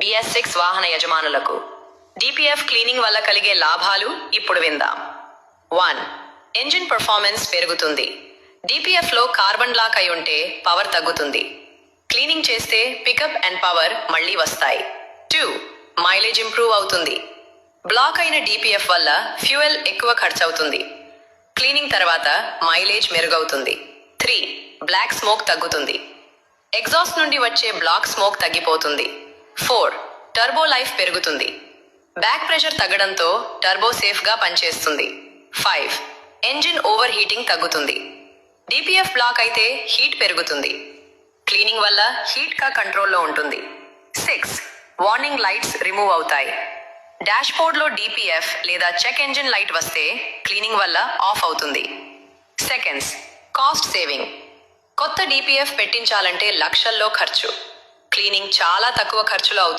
BS6 వాహన యజమానులకు DPF cleaning వల్ల కలిగే లాభాలు ఇప్పుడు విందాం. 1. ఇంజిన్ పర్ఫార్మెన్స్ పెరుగుతుంది. DPF లో కార్బన్ బ్లాక్ అయి ఉంటే పవర్ తగ్గుతుంది. క్లీనింగ్ చేస్తే పికప్ అండ్ పవర్ మళ్లీ వస్తాయి. 2. మైలేజ్ ఇంప్రూవ్ అవుతుంది. బ్లాక్ అయిన DPF వల్ల ఫ్యూయల్ ఎక్కువ ఖర్చవుతుంది. క్లీనింగ్ తర్వాత మైలేజ్ మెరుగవుతుంది. 3. బ్లాక్ స్మోక్ తగ్గుతుంది. ఎగ్జాస్ట్ నుండి వచ్చే బ్లాక్ స్మోక్ తగ్గిపోతుంది. 4. టర్బో లైఫ్ పెరుగుతుంది. బ్యాక్ ప్రెషర్ తగ్గడంతో టర్బో సేఫ్ గా పనిచేస్తుంది. 5. ఇంజిన్ ఓవర్ హీటింగ్ తగ్గుతుంది. DPF బ్లాక్ అయితే హీట్ పెరుగుతుంది. క్లీనింగ్ వల్ల హీట్ గా కంట్రోల్లో ఉంటుంది. 6. వార్నింగ్ లైట్స్ రిమూవ్ అవుతాయి. డాష్ బోర్డ్ లో DPF లేదా చెక్ ఇంజిన్ లైట్ వస్తే క్లీనింగ్ వల్ల ఆఫ్ అవుతుంది. Seconds cost saving. కొత్త DPF పెట్టించాలంటే లక్షల్లో ఖర్చు. క్లీనింగ్ చాలా తక్కువ ఖర్చులో అవుతుంది.